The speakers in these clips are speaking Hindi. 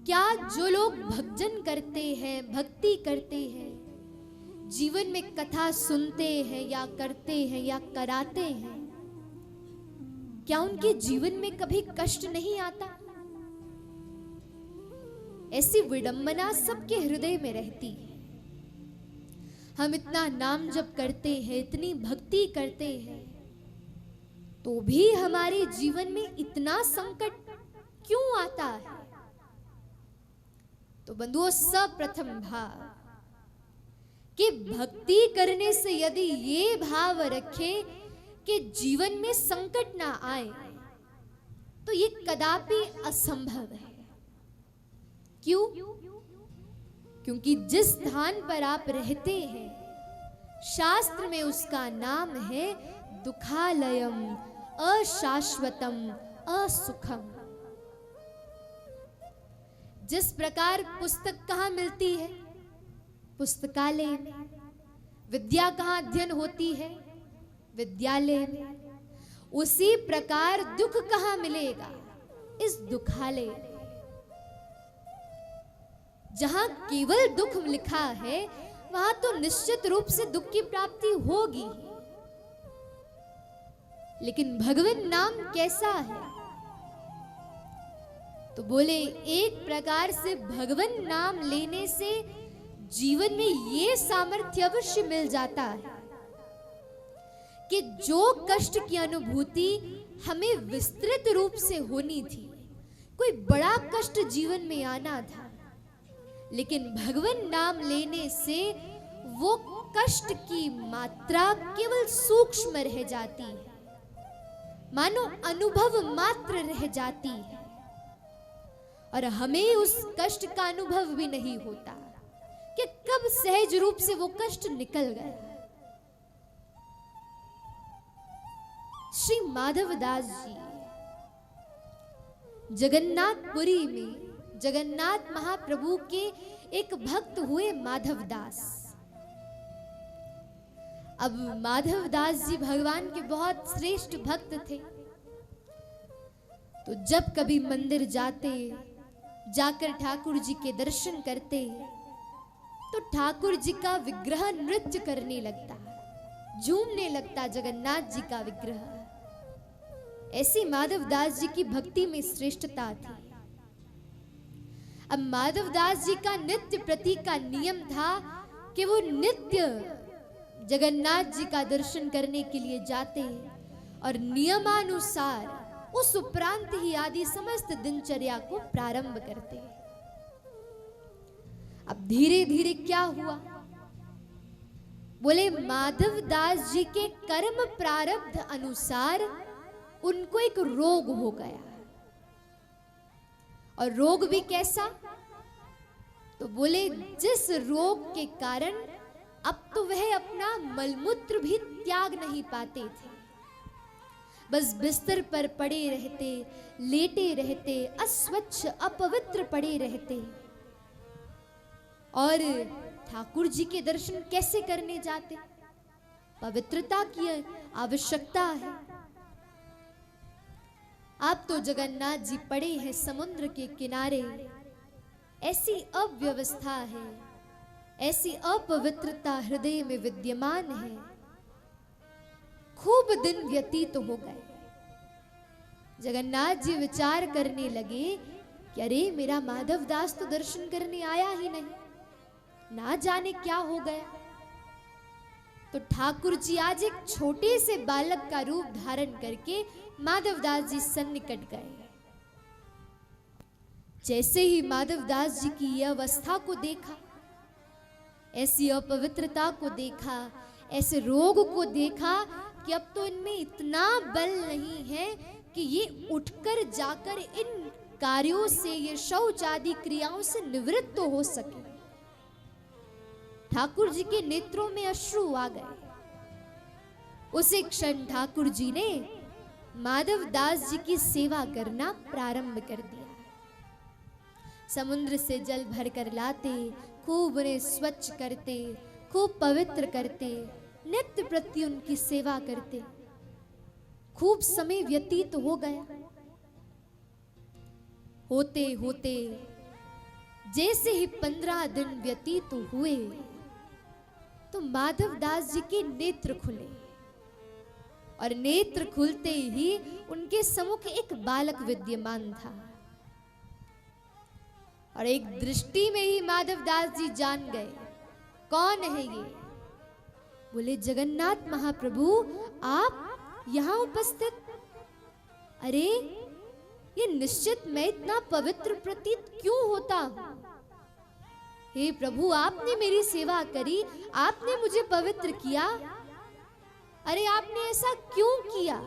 क्या जो लोग भजन करते हैं, भक्ति करते हैं, जीवन में कथा सुनते हैं या करते हैं या कराते हैं, क्या उनके जीवन में कभी कष्ट नहीं आता? ऐसी विडंबना सबके हृदय में रहती है। हम इतना नाम जप करते हैं, इतनी भक्ति करते हैं, तो भी हमारे जीवन में इतना संकट क्यों आता है? तो बंधुओं, सर्वप्रथम भाव कि भक्ति करने से यदि ये भाव रखे कि जीवन में संकट ना आए, तो ये कदापि असंभव है। क्यों? क्योंकि जिस स्थान पर आप रहते हैं, शास्त्र में उसका नाम है दुखालयम, अशाश्वतम, असुखम। जिस प्रकार पुस्तक कहाँ मिलती है? पुस्तकालय में। विद्या कहाँ अध्ययन होती है? विद्यालय में। उसी प्रकार दुख कहाँ मिलेगा? इस दुखालय में। जहां केवल दुख लिखा है, वहां तो निश्चित रूप से दुख की प्राप्ति होगी। लेकिन भगवान नाम कैसा है? तो बोले, एक प्रकार से भगवान नाम लेने से जीवन में ये सामर्थ्य अवश्य मिल जाता है कि जो कष्ट की अनुभूति हमें विस्तृत रूप से होनी थी, कोई बड़ा कष्ट जीवन में आना था, लेकिन भगवान नाम लेने से वो कष्ट की मात्रा केवल सूक्ष्म रह जाती है, मानो अनुभव मात्र रह जाती है, और हमें उस कष्ट का अनुभव भी नहीं होता कि कब सहज रूप से वो कष्ट निकल गया। श्री माधवदास जी जगन्नाथपुरी में जगन्नाथ महाप्रभु के एक भक्त हुए माधवदास। अब माधवदास जी भगवान के बहुत श्रेष्ठ भक्त थे। तो जब कभी मंदिर जाते, जाकर ठाकुर जी के दर्शन करते, तो ठाकुर जी का विग्रह नृत्य करने लगता, झूमने लगता जगन्नाथ जी का विग्रह। ऐसी माधवदास जी की भक्ति में श्रेष्ठता थी। अब माधवदास जी का नित्य प्रति का नियम था कि वो नित्य जगन्नाथ जी का दर्शन करने के लिए जाते और नियमानुसार उस उपरांत ही आदि समस्त दिनचर्या को प्रारंभ करते। अब धीरे धीरे क्या हुआ? बोले, माधवदास जी के कर्म प्रारब्ध अनुसार उनको एक रोग हो गया। और रोग भी कैसा? तो बोले, जिस रोग के कारण अब तो वह अपना मलमूत्र भी त्याग नहीं पाते थे, बस बिस्तर पर पड़े रहते, लेटे रहते, अस्वच्छ अपवित्र पड़े रहते। और ठाकुर जी के दर्शन कैसे करने जाते? पवित्रता की आवश्यकता है। आप तो जगन्नाथ जी पड़े हैं समुद्र के किनारे, ऐसी अव्यवस्था है, ऐसी अपवित्रता हृदय में विद्यमान है। खूब दिन व्यतीत हो गए। जगन्नाथ जी विचार करने लगे कि अरे, मेरा माधवदास तो दर्शन करने आया ही नहीं, ना जाने क्या हो गया। तो ठाकुर जी आज एक छोटे से बालक का रूप धारण करके माधवदास जी सन्निकट गए। जैसे ही माधवदास जी की यह अवस्था को देखा, ऐसी अपवित्रता को देखा, ऐसे रोग को देखा कि अब तो इनमें इतना बल नहीं है कि ये उठकर जाकर इन कार्यों से, ये शौच आदि क्रियाओं से निवृत्त तो हो सके। ठाकुर जी के नेत्रों में अश्रु आ गए। उसी क्षण ठाकुर जी ने माधवदास जी की सेवा करना प्रारंभ कर दिया। समुद्र से जल भरकर लाते, खूब उन्हें स्वच्छ करते, खूब पवित्र करते, नित्य प्रति उनकी सेवा करते। खूब समय व्यतीत हो गया। होते होते जैसे ही 15 दिन व्यतीत हुए तो माधव दास जी के नेत्र खुले, और नेत्र खुलते ही उनके सम्मुख एक बालक विद्यमान था, और एक दृष्टि में ही माधव दास जी जान गए कौन है ये। बोले, जगन्नाथ महाप्रभु आप यहां उपस्थित। अरे ये निश्चित मैं इतना पवित्र प्रतीत क्यों होता हूं? हे प्रभु, आपने मेरी सेवा करी, आपने मुझे पवित्र किया, अरे आपने ऐसा क्यों किया?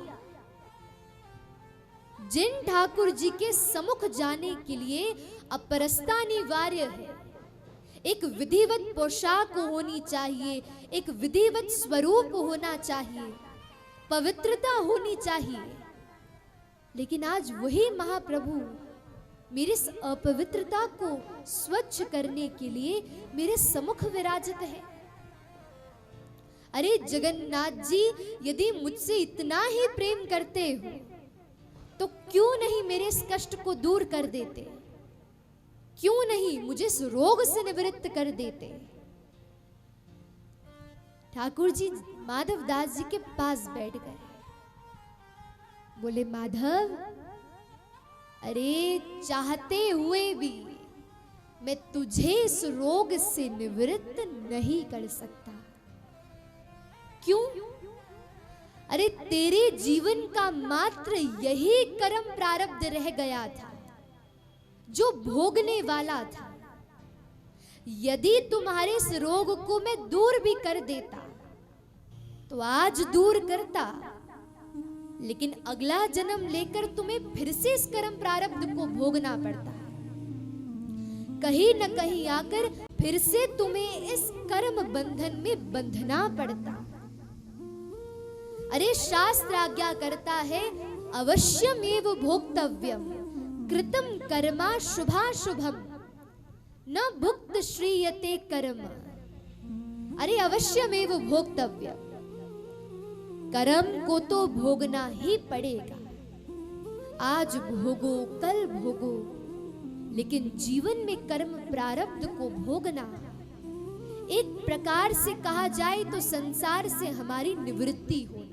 जिन ठाकुर जी के सम्मुख जाने के लिए अपरसता अनिवार्य है, एक विधिवत पोशाक होनी चाहिए, एक विधिवत स्वरूप होना चाहिए, पवित्रता होनी चाहिए, लेकिन आज वही महाप्रभु मेरे इस अपवित्रता को स्वच्छ करने के लिए मेरे सम्मुख विराजित है। अरे जगन्नाथ जी, यदि मुझसे इतना ही प्रेम करते हो तो क्यों नहीं मेरे इस कष्ट को दूर कर देते? क्यों नहीं मुझे इस रोग से निवृत्त कर देते? ठाकुर जी माधव दास जी के पास बैठ गए। बोले, माधव, अरे चाहते हुए भी मैं तुझे इस रोग से निवृत्त नहीं कर सकता। क्यों? अरे तेरे जीवन का मात्र यही कर्म प्रारब्ध रह गया था जो भोगने वाला था। यदि तुम्हारे इस रोग को मैं दूर भी कर देता तो आज दूर करता, लेकिन अगला जन्म लेकर तुम्हें फिर से इस कर्म प्रारब्ध को भोगना पड़ता। कहीं न कहीं आकर फिर से तुम्हें इस कर्म बंधन में बंधना पड़ता। अरे शास्त्र आज्ञा करता है, अवश्यमेव भोक्तव्यम कृतम कर्मा शुभाशुभम न भुक्त श्रीयते कर्म। अरे अवश्यमेव भोक्तव्यम, कर्म को तो भोगना ही पड़ेगा। आज भोगो, कल भोगो, लेकिन जीवन में कर्म प्रारब्ध को भोगना एक प्रकार से कहा जाए तो संसार से हमारी निवृत्ति हो।